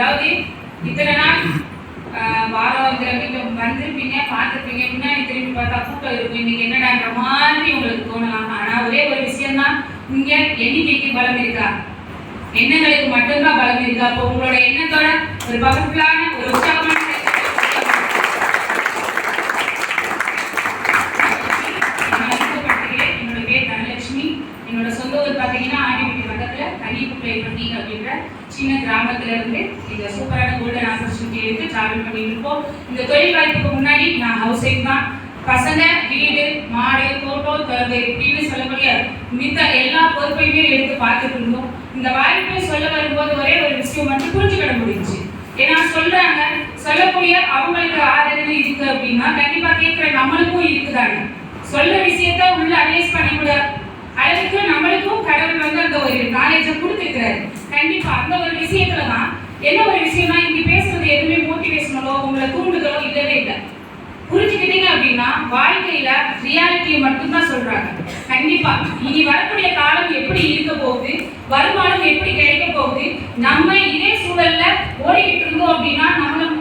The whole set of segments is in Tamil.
அதாவது இத்தனை நாள் வாரம் வந்திருப்பீங்க, பார்த்துருப்பீங்க, பின்னாடி திரும்பி பார்த்தா கூட்டம் இருக்கும், இன்னைக்கு என்னடான்ற மாதிரி உங்களுக்கு தோணலாம். ஆனா ஒரே ஒரு விஷயம்தான், இங்க எண்ணிக்கைக்கு பலம் இருக்கா? எண்ணங்களுக்கு மட்டும்தான் பலம் இருக்கா? அப்போ உங்களோட எண்ணத்தோட ஒரு பவர்ஃபுல்லான ஒரு உற்சாகமான என்னோட பேர் தனலட்சுமி. என்னோட சொந்த ஊர் பார்த்தீங்கன்னா ஆண்டிப்பட்டி பக்கத்துல கன்னிக்குப்பைப்பட்டி அப்படின்ற சின்ன கிராமத்துல இருந்து இந்த சூப்பரான கோல்டன் ஆப்பர்ச்சுனிட்டி எடுத்து டிராவல் பண்ணிட்டு இருக்கோம். இந்த தொழில் வாய்ப்புக்கு முன்னாடி நான் ஹவுஸ் ஒய்ஃப் தான். பசங்க, வீடு, மாடு, தோட்டம், தொழில் இப்படின்னு சொல்லக்கூடிய மித்த எல்லா பொறுப்பையுமே எடுத்து பார்த்துட்டு இருந்தோம். இந்த வாய்ப்பை சொல்ல வரும்போது ஒரே ஒரு விஷயம் மட்டும் புரிஞ்சுக்கிட முடிஞ்சு. ஏன்னா சொல்றாங்க, சொல்லக்கூடிய அவங்களுக்கு ஆதரவு இருக்கு அப்படின்னா கண்டிப்பா கேட்கிற நம்மளுக்கும் இருக்குதாங்க. சொல்ற விஷயத்த உள்ள அனலைஸ் பண்ணிவிட அளவுக்கு நம்மளுக்கும் கடவுள் வந்து அந்த ஒரு நாலேஜை கொடுத்துருக்கிறாரு. கண்டிப்பா அந்த ஒரு விஷயத்துலதான் என்ன ஒரு விஷயம்னா, இங்க பேசுறது எதுவுமே மோட்டிவேஷனலோ உங்களை தூண்டுதலோ இல்லவே இல்லை. புரிஞ்சுக்கிட்டீங்க அப்படின்னா வாழ்க்கையில ரியாலிட்டியை மட்டும்தான் சொல்றாங்க. கண்டிப்பா இனி வரக்கூடிய காலம் எப்படி இருக்க போகுது, வருமானம் எப்படி கிடைக்க போகுது, நம்ம இதே சூழல்ல ஓடிக்கிட்டு இருந்தோம் அப்படின்னா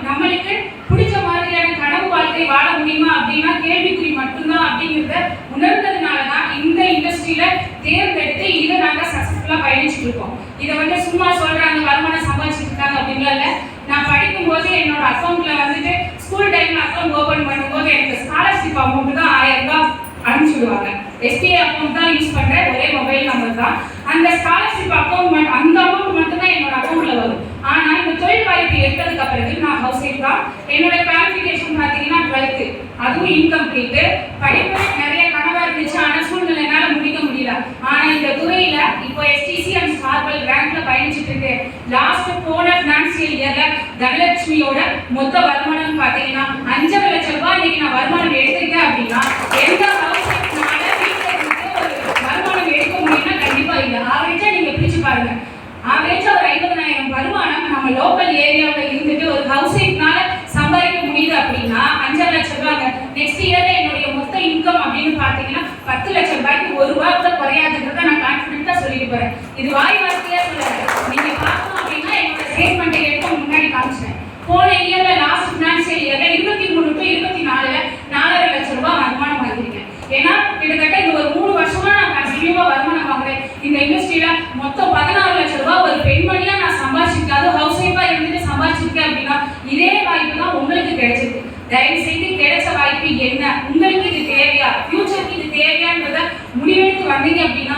நம்மளுக்கு பிடிச்ச மாதிரியான கனவு வாழ்க்கை வாழ முடியுமா அப்படின்னா கேள்விக்குறி மட்டும்தான் அப்படிங்கிறத உணர்ந்ததுனாலதான் இந்த இண்டஸ்ட்ரியில தேர்ந்தெடுத்து இதை நாங்க சக்சஸ்ஃபுல்லா பயணிச்சுட்டு இருக்கோம். இதை வந்து சும்மா சொல்றாங்க வருமானம் சம்பாதிச்சுட்டு இருக்காங்க அப்படின்லாம் இல்லை. நான் படிக்கும் போது என்னோட அக்கௌண்ட்ல வந்துட்டு ஸ்கூல் டைம்ல அக்கௌண்ட் ஓபன் பண்ணும்போது எனக்கு ஸ்காலர்ஷிப் அமௌண்ட் தான் 1000 ரூபாய் அனுப்பிச்சுடுவாங்க. எஸ்பிஐ அக்கௌண்ட் தான் யூஸ் பண்றேன், ஒரே மொபைல் நம்பர் தான். அந்த ஸ்காலர்ஷிப் அக்கௌண்ட் அந்த அமௌண்ட் மட்டும் தான் என்னோட அக்கௌண்ட்ல வரும். ஆனா இந்த தொழில் வாய்ப்பு எடுத்ததுக்கு பிறகு நான் ஹவுஸ் ஒய்ஃப் தான். என்னோட குவாலிஃபிகேஷன் பார்த்தீங்கன்னா 12th, அதுவும் இன்கம்ப்ளீட். படிப்பு நிறைய கனவா இருந்துச்சு, ஆனா சூழ்நிலைனால முடிக்க முடியல. ஆனா இந்த துறையில இப்போ எஸ்டிசி அண்ட் ஸ்டார்பல் ரேங்க்ல பயணிச்சுட்டு இருக்கு. லாஸ்ட் போன பினான்சியல் இயர்ல தனலட்சுமியோட மொத்த வருமானம் பார்த்தீங்கன்னா 5.5 லட்சம் ரூபாய் இன்னைக்கு நான் வருமானம் எடுத்திருக்கேன் அப்படின்னா எந்த ஹவுஸ் ஒய்ஃப்னால வீட்டில் இருந்து ஒரு வருமானம் எடுக்க முடியும்னா கண்டிப்பா இல்லை. ஆவரேஜா நீங்க பிரிச்சு பாருங்க. ஆவரேஜா ஒரு 50,000 வருமானம் நம்ம லோக்கல் ஏரியாவில் இருந்துட்டு ஒரு ஹவுஸ் ஒய்ஃப்னால சம்பாதிக்க முடியுது அப்படின்னா 5.5 லட்சம் ரூபாங்க. நெக்ஸ்ட் இயர்ல என்னுடைய மொத்த இன்கம் அப்படின்னு பார்த்தீங்கன்னா 10 லட்சம் ரூபாய்க்கு ஒரு ரூபா கூட குறையாதுன்றதை நான் கான்ஃபிடென்ட்டா சொல்லிட்டு போறேன். இது வாய் வார்த்தையா சொல்லுறேன். நீங்க பார்க்கணும் அப்படின்னா என்னோட ஸ்டேட்மெண்ட்டை எடுத்து முன்னாடி காமிச்சேன். போன இயர்ல லாஸ்ட் பினான்சியல் இயர்ல 23 to 24ல 4.5 லட்சம் ரூபாய் வருமானம் வாங்கியிருக்கேன். ஏன்னா கிட்டத்தட்ட இது ஒரு 3 வருஷமா நான் கண்டினியூவா வருமானம் வாங்குறேன். இந்த இண்டஸ்ட்ரியில மொத்தம் 16 லட்சம் ரூபாய் ஒரு பெண்மணியா நான் சம்பாதிச்சிருக்கேன். அது ஹவுஸ் ஒய்ஃபா இருந்துட்டு சம்பாதிச்சிருக்கேன் அப்படின்னா இதே வாய்ப்பு தான் உங்களுக்கு கிடைச்சிருக்கு. தயவு செய்து கிடைச்ச வாய்ப்பு என்ன, உங்களுக்கு இது தேவையா, ஃபியூச்சருக்கு இது தேவையான்றத முடிவெடுத்து வந்தீங்க அப்படின்னா